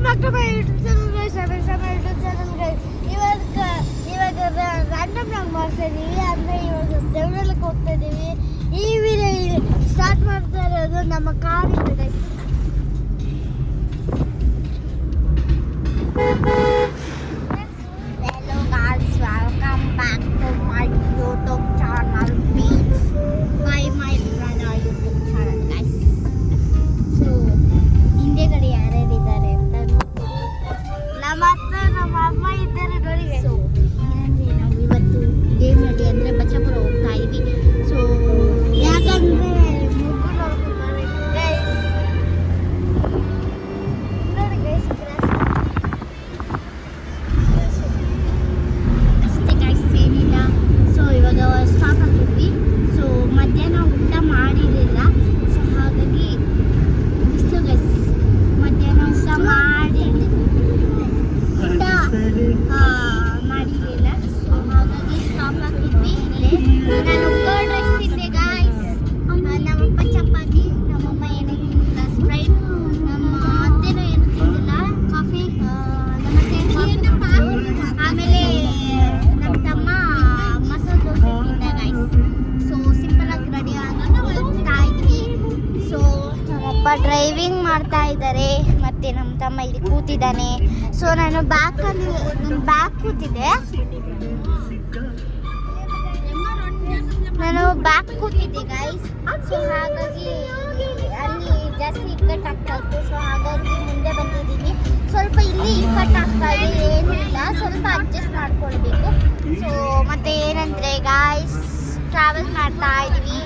back to my YouTube channel guys. ನಮ್ಮ YouTube channel guys. ಇವಾಗ random ಆಗಿ ಮಾಡ್ತಾ ಇದೀವಿ. ಅಂದ್ರೆ ಇವಾಗ ದೇವರಲ್ಲಿ ಹೋಗ್ತಾ ಇದೀವಿ. ಈ ವಿಡಿಯೋ ಸ್ಟಾರ್ಟ್ ಮಾಡ್ತಾ ಇರೋದು ನಮ್ಮ ಕಾರ್ ಇದೆ guys. Hello guys, welcome back to my YouTube channel. Please buy my brother YouTube channel guys. So ಹಿಂದೆಗಡೆ ಯಾರ್ಯಾರಿದ್ದಾರೆ ಅಂತ ನಮ್ಮ ಹತ್ರ ನಮ್ಮ ಅಮ್ಮ ಇದ್ದಾರೆ ನೋಡಿ. ಸೊ ಏನಂದ್ರೆ ನಾವು ಇವತ್ತು ಗೇಮ್ ನಡಿ ಅಂದರೆ ಬಚ್ಚಾಪುರ ಹೋಗ್ತಾ ಇದ್ವಿ. ಸೊ ಯಾಕಂದರೆ ಮುಗ್ಗು ನೋಡ್ಕೊಂಡ್ರೆ ಗೈಸ್ ನೋಡಿ ಗೈಸ್ ಅಷ್ಟೇ ಗೈಸ್ ಏನಿಲ್ಲ. ಸೊ ಇವಾಗ ಸ್ಟಾಪ್ ಆಗಿದ್ವಿ. ಸೊ ಮಧ್ಯಾಹ್ನ ಊಟ ಮಾಡಿರಲಿಲ್ಲ. ಸೊ ಹಾಗಾಗಿ ಬಿಸಿಲು ಗೈಸ್ ಮಧ್ಯಾಹ್ನ ಊಟ ಮಾಡಿರಲಿಲ್ಲ. ಸೊ ಹಾಗಾಗಿ ಸ್ಟಾಪ್ ಆಗಿದ್ವಿ ಇಲ್ಲೇ. ನಾನು ಕರ್ಡ್ ರೈಸ್ ತಿಂದೆ ಗಾಯ್ಸ್. ನಮ್ಮಪ್ಪ ಚಪಾತಿ, ನಮ್ಮಮ್ಮ ಏನು ತಿಂದಿಲ್ಲ ಸ್ಪ್ರೈಟ್, ನಮ್ಮ ಅತ್ತೆನೂ ಏನು ತಿಂದಿಲ್ಲ ಕಾಫಿ, ಆಮೇಲೆ ನಮ್ಮ ತಮ್ಮ ಮಸಾಲೆ ದೋಸೆ ತಿಂದ ಗಾಯ್ಸ್. ಸೊ ಸಿಂಪಲ್ ಆಗಿ ರೆಡಿ ಆಗಿ ಹೋಗ್ತಾ ಇದ್ವಿ. ಸೊ ನಮ್ಮಪ್ಪ ಡ್ರೈವಿಂಗ್ ಮಾಡ್ತಾ ಇದ್ದಾರೆ ಮತ್ತೆ ನಮ್ಮ ತಮ್ಮ ಇಲ್ಲಿ ಕೂತಿದ್ದಾನೆ. ಸೊ ನಾನು ಬ್ಯಾಗ್ ಕೂತಿದ್ದೆ. ಗೈಸ್. ಸೊ ಹಾಗಾಗಿ ಅಲ್ಲಿ ಜಾಸ್ತಿ ಇಕ್ಕಟ್ಟಾಗ್ತಾ ಇತ್ತು. ಸೊ ಹಾಗಾಗಿ ಮುಂದೆ ಬಂದಿದ್ದೀನಿ. ಸ್ವಲ್ಪ ಇಲ್ಲಿ ಇಕ್ಕಟ್ಟಾಗ್ತಾ ಇದೆ, ಏನಿಲ್ಲ, ಸ್ವಲ್ಪ ಅಡ್ಜಸ್ಟ್ ಮಾಡ್ಕೊಳ್ಬೇಕು. ಸೊ ಮತ್ತೆ ಏನಂದರೆ ಗಾಯ್ಸ್ ಟ್ರಾವೆಲ್ ಮಾಡ್ತಾ ಇದ್ದೀವಿ.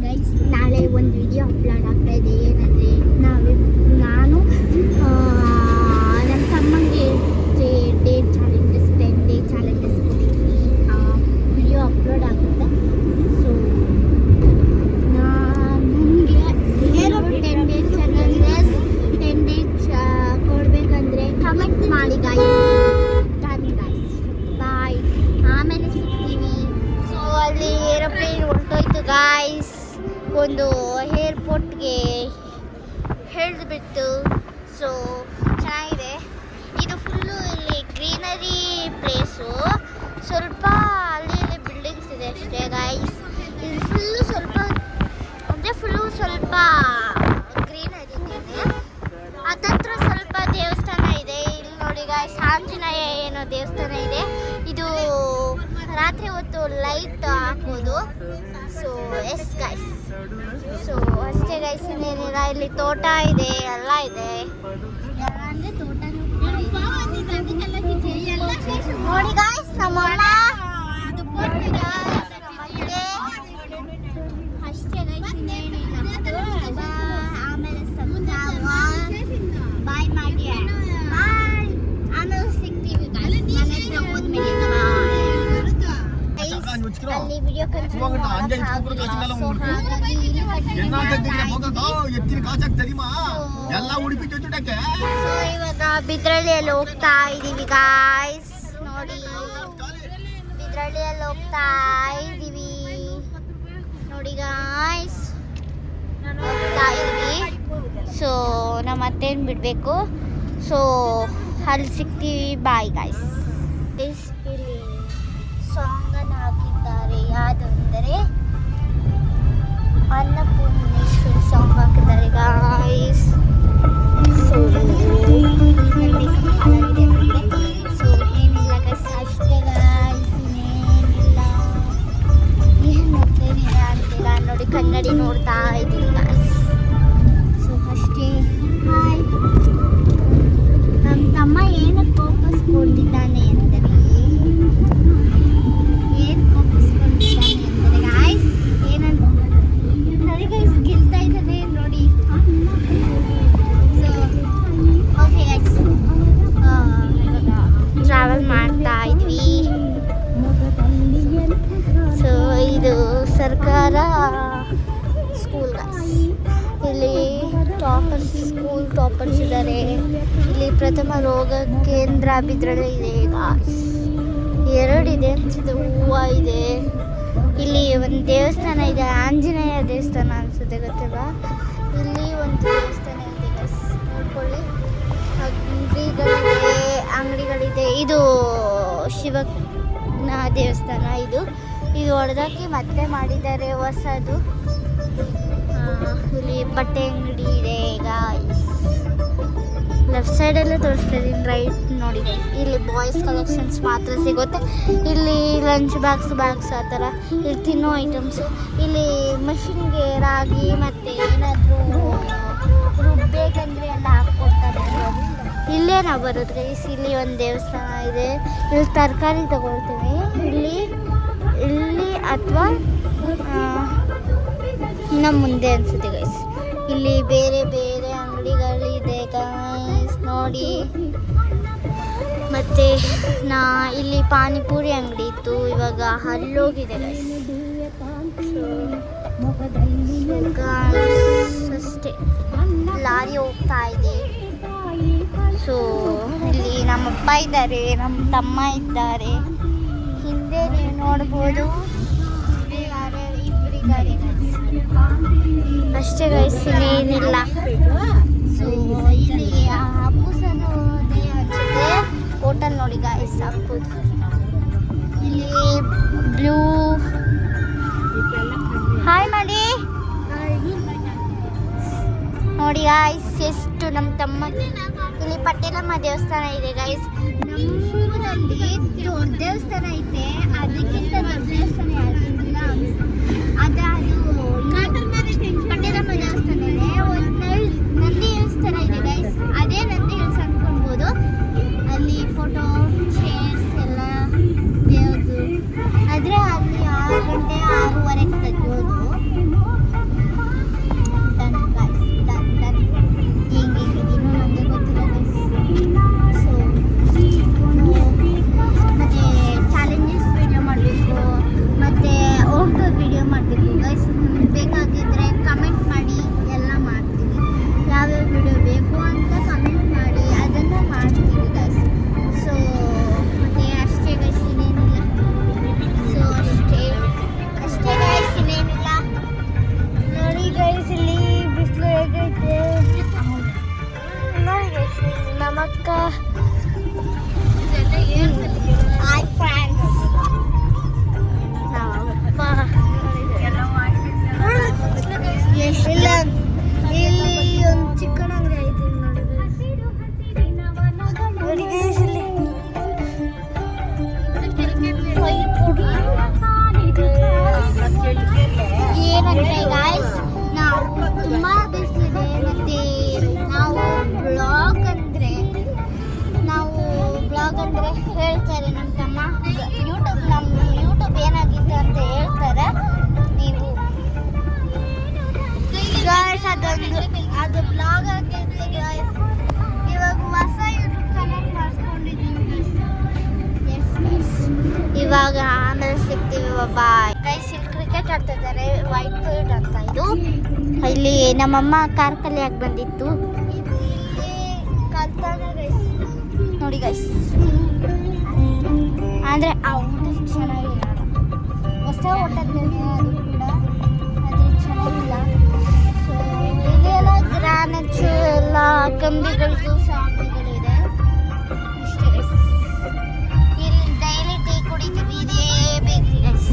ಗೈಸ್ ನಾಳೆ ಒಂದು ವಿಡಿಯೋ ಅಪ್ಲೋಡ್ ಆಗ್ತಾ ಇದೆ. ಏನಂದರೆ ನಾನು ನನ್ನ ತಮ್ಮಂಗೆ ಡೇಟ್ ಚಾಲೆಂಜಸ್ 10 ಡೇ ಚಾಲೆಂಜಸ್ ಕೊಟ್ಟಿದ್ದೀನಿ. ವಿಡಿಯೋ ಅಪ್ಲೋಡ್ ಆಗುತ್ತೆ. ಸೊ ನನಗೆ 10 ಡೇ ಚಾಲೆಂಜಸ್ 10 ಡೇಸ್ ಕೊಡಬೇಕಂದ್ರೆ ಕಮೆಂಟ್ ಮಾಡಿ ಗಾಯ್ಸ್. ಬಾಯ್, ಆಮೇಲೆ ಸಿಗ್ತೀವಿ. ಸೊ ಅಲ್ಲಿ ಏರೋಪ್ಲೇನ್ ಹೊರಟೋಯ್ತು ಗಾಯ್ಸ್. ಒಂದು ಏರ್ಪೋರ್ಟ್ಗೆ ಹಿಡಿದ್ಬಿಟ್ಟು. ಸೊ ಚೆನ್ನಾಗಿದೆ ಇದು. ಫುಲ್ಲು ಇಲ್ಲಿ ಗ್ರೀನರಿ ಪ್ಲೇಸು. ಸ್ವಲ್ಪ ಅಲ್ಲಿ ಬಿಲ್ಡಿಂಗ್ಸ್ ಇದೆ ಅಷ್ಟೇ ಗಾಯ್ಸ್. ಇಲ್ಲಿ ಫುಲ್ಲು ಸ್ವಲ್ಪ ಗ್ರೀನರಿ ಇದೆ. ಹತ್ತತ್ರ ಸ್ವಲ್ಪ ದೇವಸ್ಥಾನ ಇದೆ. ಇಲ್ಲಿ ನೋಡಿ ಗಾಯ್ಸ್ ಆಂಜನೇಯ ಏನೋ ದೇವಸ್ಥಾನ ಇದೆ. ಇದು ರಾತ್ರಿ ಹೊತ್ತು ಲೈಟ್ ಹಾಕೋದು. So yes guys. ಸೊ ಅಷ್ಟೇ ಗೈಸ್, ಇನ್ನೇನಿಲ್ಲ. ಇಲ್ಲಿ ತೋಟ ಇದೆ, ಎಲ್ಲ ಇದೆ. ಎಲ್ಲ ಅಂದರೆ ತೋಟನೂ ನೋಡಿ ಗಾಯ್ಸ್. ನಮ್ಮ ಅಷ್ಟೇ ಗೈಸ್, ಇನ್ನೇನಿಲ್ಲ. ಆಮೇಲೆ ಬಾಯ್ ಮಾಡಿ ಬಾಯ್. ಆಮೇಲೆ ಸಿಗ್ತೀವಿ ಗಾಯ್ಸ್ ಮನೆ ಹತ್ರ ಹೋದ್ಮೇಲೆ. ಅಲ್ಲಿ ವಿಡಿಯೋ ಇವಾಗ ಬಿದ್ರಳ್ಳಿಯಲ್ಲಿ ಹೋಗ್ತಾ ಇದೀವಿ ಗಾಯ್ಸ್. ನೋಡಿ ಬಿದ್ರಳ್ಳಿಯಲ್ಲಿ ಹೋಗ್ತಾ ಇದೀವಿ ನೋಡಿ ಗಾಯ್ಸ್, ಹೋಗ್ತಾ ಇದೀವಿ. ಸೊ ನಮ್ಮ ಅತ್ತೇನು ಬಿಡಬೇಕು. ಸೊ ಅಲ್ಲಿ ಸಿಗ್ತೀವಿ. Bye guys. ಇಲ್ಲಿ ಸಾಂಗನ್ನು ಹಾಕಿದ್ದಾರೆ. ಯಾವುದಂದರೆ ಅನ್ನಪೂರ್ಣೇಶ್ವರಿ ಸಾಂಗ್ ಹಾಕಿದ್ದಾರೆ ಗಾಯ್ಸ್. ಸೊ ಸೊ ಏನಿಲ್ಲ ಗೈಸ್, ಅಷ್ಟೇ ಗಾಯ್ಸ್, ಇನ್ನೇನಿಲ್ಲ. ಏನು ನೋಡ್ತೇನಿಲ್ಲ ಅಂತೀರ ನೋಡಿ, ಕನ್ನಡಿ ನೋಡ್ತಾ ಇದ್ದೀನಿ ಗಾಯ್ಸ್. ಸೊ ಅಷ್ಟೇ. ಹಾಯ್. ನಮ್ಮ ತಮ್ಮ ಏನಕ್ಕೆ ಕೋಪಿಸ್ಕೊಂಡಿದ್ದಾನೆ ಅಂದರೆ ಗಾಯ್ಸ್ ಏನಂತ ನೋಡಿ ಗೈಸ್, ಗೆಲ್ತಾ ಇದ್ದಾನೆ ನೋಡಿ. ಸೊ ಓಕೆ ಗೈಸ್, ಟ್ರಾವೆಲ್ ಮಾಡ್ತಾ ಇದ್ವಿ. ಸೊ ಇದು ಸರ್ಕಾರ ಸ್ಕೂಲ್ ಗಾಯ್ಸ್. ಇಲ್ಲಿ ಸ್ಕೂಲ್ ಟಾಪರ್ಸ್ ಇದ್ದಾರೆ. ಇಲ್ಲಿ ಪ್ರಥಮ ರೋಗ ಕೇಂದ್ರ ಬಿದ್ರಳ್ಳಿ ಇದೆ ಗಾಯ್ಸ್. 2 ಇದೆ ಅನ್ಸುತ್ತೆ. ಅನಿಸುತ್ತೆ ಗೊತ್ತಿಲ್ವಾ. ಇಲ್ಲಿ ಒಂದು ದೇವಸ್ಥಾನ ಇದೆ guys, ನೋಡ್ಕೊಳ್ಳಿ. ಅಂಗಡಿಗಳಿದೆ. ಇದು ಶಿವನ ದೇವಸ್ಥಾನ. ಇದು ಹೊಡೆದಾಕಿ ಮತ್ತೆ ಮಾಡಿದ್ದಾರೆ ಹೊಸದು. ಇಲ್ಲಿ ಬಟ್ಟೆ ಅಂಗಡಿ ಇದೆ guys. ಲೆಫ್ಟ್ ಸೈಡಲ್ಲೇ ತೋರಿಸ್ತಾ ಇದ್ದೀನಿ, ರೈಟ್ ನೋಡಿ guys. ಇಲ್ಲಿ ಬಾಯ್ಸ್ ಕಲೆಕ್ಷನ್ಸ್ ಮಾತ್ರ ಸಿಗುತ್ತೆ. ಇಲ್ಲಿ ಲಂಚ್ ಬ್ಯಾಗ್ಸ್ ಆ ಥರ, ಇಲ್ಲಿ ತಿನ್ನೋ ಐಟಮ್ಸು, ಇಲ್ಲಿ ಮಷಿನ್ಗೆ ರಾಗಿ ಮತ್ತು ಏನಾದರೂ ರುಬ್ಬೇಕಂದ್ರೆ ಎಲ್ಲ ಹಾಕ್ಕೊಡ್ತಾರೆ. ಇಲ್ಲೇ ನಾವು ಬರೋದು ಗೈಸ್. ಇಲ್ಲಿ ಒಂದು ದೇವಸ್ಥಾನ ಇದೆ. ಇಲ್ಲಿ ತರಕಾರಿ ತಗೊಳ್ತೀವಿ ಇಲ್ಲಿ ಅಥವಾ ನಮ್ಮ ಮುಂದೆ ಅನಿಸುತ್ತೆ ಗೈಸ್. ಇಲ್ಲಿ ಬೇರೆ ಬೇರೆ ಅಂಗಡಿಗಳಿದೆ ಗೈಸ್ ನೋಡಿ. ಮತ್ತು ಇಲ್ಲಿ ಪಾನಿಪುರಿ ಅಂಗಡಿ ಇತ್ತು, ಇವಾಗ ಅಲ್ಲೋಗಿದೆ ಗೈಸ್. ಅಷ್ಟೇ, ಲಾರಿ ಹೋಗ್ತಾ ಇದೆ. ಸೊ ಇಲ್ಲಿ ನಮ್ಮಪ್ಪ ಇದ್ದಾರೆ, ನಮ್ಮ ತಮ್ಮ ಇದ್ದಾರೆ. ಹಿಂದೆ ನೀವು ನೋಡ್ಬೋದು ಇಬ್ಬರಿದ್ದಾರೆ ಅಷ್ಟೇ ಗೈಸ್, ಇನ್ನೇನಿಲ್ಲ. ಸೊ ಇಲ್ಲಿ ಅಪ್ಪುಸನು ಅನ್ಸುತ್ತೆ ಹೋಟೆಲ್ ನೋಡಿ ಗೈಸ್. ಅಪ್ಪುದು ಇಲ್ಲಿ ಬ್ಲೂ ಹಾಯ್ ಮಾಡಿ ನೋಡಿ ಗಾಯ್ಸ್. ಎಷ್ಟು ನಮ್ಮ ತಮ್ಮ. ಇಲ್ಲಿ ಪಟ್ಟೇಲಮ್ಮ ದೇವಸ್ಥಾನ ಇದೆ ಗೈಸ್. ನಮ್ಮೂರಲ್ಲಿ ದೊಡ್ಡ ದೇವಸ್ಥಾನ ಐತೆ, ಅದಕ್ಕಿಂತ ದೊಡ್ಡ ದೇವಸ್ಥಾನ ಯಾರಿಲ್ಲ. ಅದು ಪಟ್ಟೇಲಮ್ಮ ದೇವಸ್ಥಾನ ಇದೆ. ಒಂದು ನಂದಿ ದೇವಸ್ಥಾನ ಇದೆ ಗೈಸ್. ಅದೇ ನಂದಿ ಹಿಲ್ಸ್ ಅನ್ಕೊಳ್ಬೋದು. ಅಲ್ಲಿ ಫೋಟೋ ಚೇರ್ಸ್ ಎಲ್ಲ ದೇವ್ರದ್ದು. ಆದರೆ ಅಲ್ಲಿ 6 ಗಂಟೆ 6:30 ತೆಗೆಯೋದು. ಬೇಕಾಗಿದ್ರೆ ಕಮೆಂಟ್ ಮಾಡಿ, ಎಲ್ಲ ಮಾಡ್ತೀವಿ. ಯಾವ್ಯಾವ ವಿಡಿಯೋ ಬೇಕು ಅಂತ ಕಮೆಂಟ್ ಮಾಡಿ, ಅದನ್ನು ಮಾಡ್ತೀವಿ ಗೈಸ್. ಸೊ ಮತ್ತೆ ಅಷ್ಟೇ ಗೈಸ್, ಇನ್ನೇನಿಲ್ಲ. ಸೊ ಅಷ್ಟೇ ಗೈಸ್, ಇನ್ನೇನಿಲ್ಲ. ನೋಡಿ ಗೈಸ್, ಇಲ್ಲಿ ಬಿಸಿಲು ಹೇಗೈತೆ ನೋಡಿ ಗೈಸ್. ನಮ್ಮಕ್ಕ ಹಾಯ್ ಫ್ರೆಂಡ್ಸ್. ಇಲ್ಲ ಇಲ್ಲಿ ಒಂದು ಚಿಕನ್ ಅಂಗಡಿ ಐತೆ ನೋಡಿ ಗೈಸ್. ಇಲ್ಲಿ ಏನಂದ್ರೆ ಗಾಯ್ಸ್, ನಾವು ತುಂಬ ಬಿಸಿಲಿದೆ. ಮತ್ತು ನಾವು ಬ್ಲಾಗ್ ಅಂದರೆ ಹೇಳ್ತಾರೆ ನಮ್ಮ ತಮ್ಮ. ನಮ್ಮ ಯೂಟ್ಯೂಬ್ ಏನಾಗಿತ್ತು ಅಂತ ಹೇಳ್ತಾರೆ. ನೀವು ಗಾಯ್ಸ್ ಅದು ಬ್ಲಾಗ್ ಆಗಿರುತ್ತೆ ಗಾಯ್ಸ್. ಇವಾಗ ಹೊಸ ಯೂಟ್ಯೂಬ್ ಚಾನಲ್ ಮಾಡಿಸ್ಕೊಂಡಿದ್ದೀನಿ ಗೈಸ್. ಎಸ್ ಗೈಸ್, ಇವಾಗ ಆಮೇಲೆ ಸಿಗ್ತೀವಿ, ಬಾಯ್ ಗೈಸ್. ಇಲ್ಲಿ ಕ್ರಿಕೆಟ್ ಆಡ್ತಾ ಇದ್ದಾರೆ, ವೈಟ್ ಫೀಲ್ಡ್ ಅಂತ ಇದು. ಇಲ್ಲಿ ನಮ್ಮಮ್ಮ ಕಾರ್ ಕಲಿಯಾಗಿ ಬಂದಿತ್ತು. ಇಲ್ಲಿ ಕಲ್ತಾನೆ ಗೈಸ್ ನೋಡಿ ಗೈಸ್. ಅಂದರೆ ಆ ಊಟ ಚೆನ್ನಾಗಿಲ್ಲ, ಹೊಸ ಊಟದ್ಮೇಲೆ ಅದು ಕೂಡ ಅದು ಚೆನ್ನಾಗಿಲ್ಲ. ಸೊ ಇಲ್ಲೆಲ್ಲ ಗ್ರಾನೈಟ್ಸು ಎಲ್ಲ ಕಂಬಿಗಳದ್ದು ಸಾಂಗ್ಗಳಿದೆ ಅಷ್ಟೇ ಗೈಸ್. ಇಲ್ಲಿ ಡೈಲಿ ಟೀ ಕುಡಿತೀವಿ, ಇದೇ ಬೇಕು ಗೈಸ್.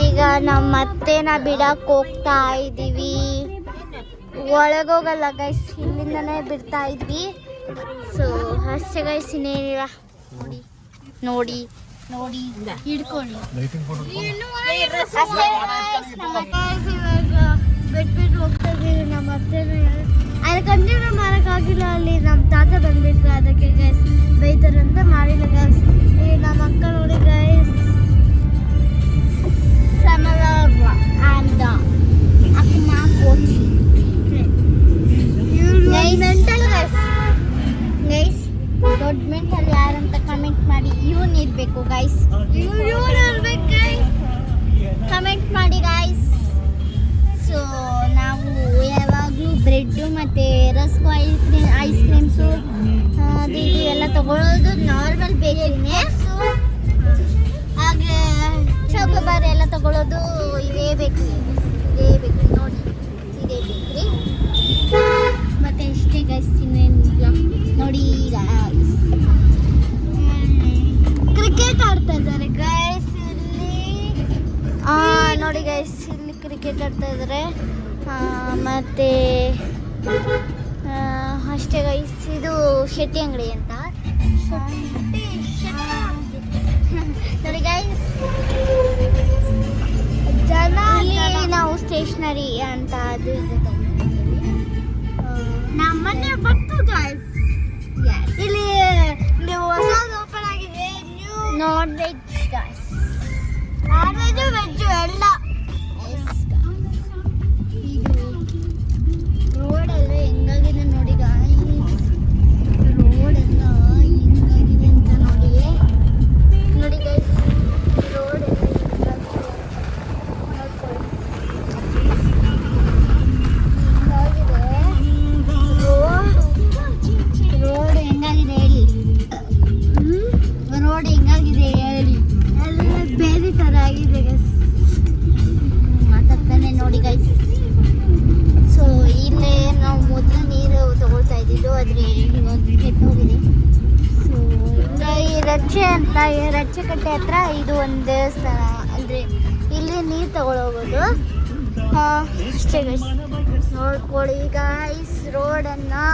ಈಗ ನಮ್ಮ ಅತ್ತೆನ ಬಿಡಕ್ಕೆ ಹೋಗ್ತಾ ಇದ್ದೀವಿ. ಒಳಗೋಗಲ್ಲ ಗೈಸ್, ಇಲ್ಲಿಂದನೇ ಬಿಡ್ತಾ ಇದ್ವಿ. ಸೊ ಅಷ್ಟೇ ಗೈಸ್, ಇನ್ನೇನಿಲ್ಲ. ನೋಡಿ ಹಿಡ್ಕೊಳ್ಳಿ. ಬಿಟ್ಬಿಟ್ಟು ಹೋಗ್ತಾ ಇದ್ದೀವಿ ನಮ್ಮ ಅತ್ತೆನ. ಅಲ್ಲಿ ಕಂಟಿನ್ಯೂ ಮಾಡೋಕ್ಕಾಗಿಲ್ಲ, ಅಲ್ಲಿ ನಮ್ಮ ತಾತ ಬಂದ್ಬಿಟ್ರು, ಅದಕ್ಕೆ ಗೈಸ್ ಬೈತಾರಂತ ಮಾಡಿಲ್ಲ ಗೈಸ್. ಈಗ ನಮ್ಮ ಅಕ್ಕ ನೋಡಿ ಗೈಸ್, ಗೈಸ್ ದೊಡ್ಡ ಮೆಂಟಲ್ ಯಾರಂತ ಕಮೆಂಟ್ ಮಾಡಿ. ಇವನ್ ಇರಬೇಕು ಗೈಸ್, ಕಮೆಂಟ್ ಮಾಡಿ ಗೈಸ್. ಸೊ ನಾವು ಯಾವಾಗಲೂ ಬ್ರೆಡ್ಡು ಮತ್ತು ರಸ್ಕು ಐಸ್ ಕ್ರೀಮ್ಸು ಅದು ಇದು ಎಲ್ಲ ತಗೊಳ್ಳೋದು ನಾರ್ಮಲ್ ಬೇಕೇನೆ. ಹಾಗೆ ಚೌಕಬಾರ್ ಎಲ್ಲ ತಗೊಳ್ಳೋದು ಇದೇ ಬೇಕು ನೋಡಿ. ಬೇಕ್ರಿ. ಮತ್ತೆ ಇಷ್ಟೇ ಗೈಸ್, ಇನ್ನೇನಿಲ್ಲ ನೋಡಿ. ಕ್ರಿಕೆಟ್ ಆಡ್ತಾ ಇದ್ದಾರೆ ಗೈಸ್ ಇಲ್ಲಿ. ನೋಡಿ ಗೈಸ್, ಇಲ್ಲಿ ಕ್ರಿಕೆಟ್ ಆಡ್ತಾ ಇದ್ದಾರೆ. ಮತ್ತೆ ಅಷ್ಟೇ ಗೈಸ್. ಇದು ಶೆಟ್ಟಿ ಅಂಗಡಿ ಅಂತ ನೋಡಿ ಗೈಸ್. ಇಲ್ಲಿ ನಾವು ಸ್ಟೇಷನರಿ ಅಂತ ಅದು ಇದು ನಮ್ಮನೆ ಬಂತು ಗೈಸ್. ಇಲ್ಲಿ ಹೊಸದು ಓಪನ್ ಆಗಿದೆ, non veg guys. Non veg veg ಎಲ್ಲ. ರೋಡ್ ಎಲ್ಲ ಹೆಂಗಾಗಿದೆ ನೋಡಿ ಗಾಯ್ಸ್. ರೋಡ್ ಎಲ್ಲ ಹೆಂಗಾಗಿದೆ ಅಂತ ನೋಡಿ ಗೈಸ್. ರೋಡ್ ಎಲ್ಲ ರೋಡ್ ಹೆಂಗಾಗಿದೆ ಹೇಳಿ. ರೋಡ್ ಹೆಂಗಾಗಿದೆ ಹೇಳಿ. ಎಲ್ಲ ಬೇರೆ ಥರ ಆಗಿದೆ ಗೈಸ್. ಮಾತಾಡ್ತಾನೆ ನೋಡಿ ಗೈಸ್. ಸೊ ಇಲ್ಲೇ ನಾವು ಮೊದಲು ನೀರು ತಗೊಳ್ತಾ ಇದ್ದಿದ್ದು, ಆದರೆ ಇವಾಗ ಕೆಟ್ಟೋಗಿದೆ. ಸೊ ಈ ರಚ್ಚೆಕಟ್ಟೆ ಹತ್ರ ಇದು ಒಂದು ದೇವಸ್ಥಾನ, ಅಂದರೆ ಇಲ್ಲಿ ನೀರು ತಗೊಳ್ಳೋಗೋದು ಅಷ್ಟೇ ಗೈಸ್. ನೋಡ್ಕೊಳ್ಳಿ ಗೈಸ್ ರೋಡನ್ನು.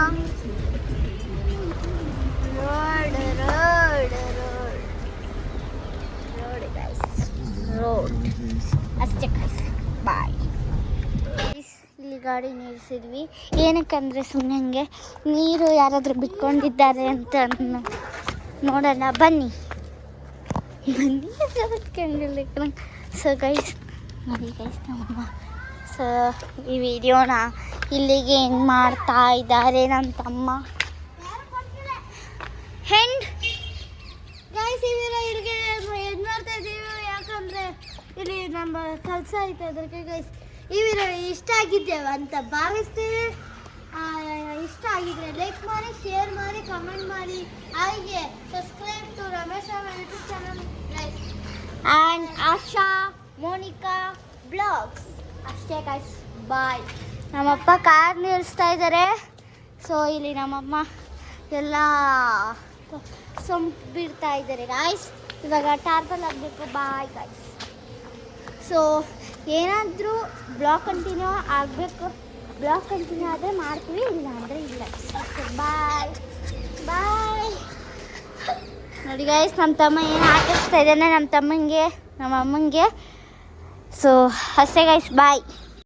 ರೋಡ್ ಗೈಸ್, ರೋಡ್ ಅಷ್ಟೇ ಗೈಸ್. ಬಾಯ್. ಇಲ್ಲಿ ಗಾಡಿ ನಿಲ್ಲಿಸಿದ್ವಿ ಏನಕ್ಕಂದರೆ ಸುಮ್ಮನೆ ಹಂಗೆ ನೀರು ಯಾರಾದರೂ ಬಿಟ್ಕೊಂಡಿದ್ದಾರೆ ಅಂತ ನೋಡೋಣ ಬನ್ನಿ. ಸೊ ಗೈಸ್ ನೋಡಿ ಗೈಸ್, ನಮ್ಮಮ್ಮ ಸೊ ಈ ವಿಡಿಯೋನ ಇಲ್ಲಿಗೆ ಹೆಂಗೆ ಮಾಡ್ತಾ ಇದ್ದಾರೆ ನನ್ನ ತಮ್ಮ. ಹೆಂಡ್ ಗೈಸ್ ಈ ವಿಡಿಯೋ ಇಲ್ಲಿಗೆ ಹೆಂಗೆ ಮಾಡ್ತಾ ಇದ್ದೀವಿ, ಯಾಕಂದರೆ ಇಲ್ಲಿ ನಮ್ಮ ಕೆಲಸ ಐತೆ. ಅದಕ್ಕೆ ಗೈಸ್ ಈ ವಿಡಿಯೋ ಇಷ್ಟ ಆಗಿದ್ದೇವೆ ಅಂತ ಭಾವಿಸ್ತೀವಿ. ಇಷ್ಟ ಆಗಿದ್ರೆ ಲೈಕ್ ಮಾಡಿ, ಶೇರ್ ಮಾಡಿ, ಕಮೆಂಟ್ ಮಾಡಿ. ಹಾಗೆ subscribe to Ramesh YouTube channel guys and Asha Monika blogs. ಅಷ್ಟೇ ಗೈಸ್, ಬಾಯ್. ನಮ್ಮಪ್ಪ ಕಾರ್ ನಿಲ್ಲಿಸ್ತಾ ಇದ್ದಾರೆ. ಸೊ ಇಲ್ಲಿ ನಮ್ಮಮ್ಮ ಎಲ್ಲ ಸೊಂಪು ಬಿಡ್ತಾ ಇದ್ದಾರೆ ಗಾಯ್ಸ್. ಇವಾಗ ಟಾರ್ಪಲ್ ಆಗಬೇಕು. Bye guys. ಸೊ ಏನಾದರೂ ಬ್ಲಾಗ್ ಕಂಟಿನ್ಯೂ ಆಗಬೇಕು. ಬ್ಲಾಗ್ ಕಂಟಿನ್ಯೂ ಆದರೆ ಮಾಡ್ತೀವಿ, ಇಲ್ಲ ಅಂದರೆ ಇಲ್ಲ. ಬಾಯ್ ಬಾಯ್. ನೋಡಿ ಗೈಸ್, ನಮ್ಮ ತಮ್ಮ ಏನು ಆಟಿಸ್ತಾ ಇದ್ದಾನೆ ನಮ್ಮ ತಮ್ಮಂಗೆ, ನಮ್ಮ ಅಮ್ಮಂಗೆ. ಸೊ ಅಷ್ಟೇ ಗೈಸ್, ಬಾಯ್.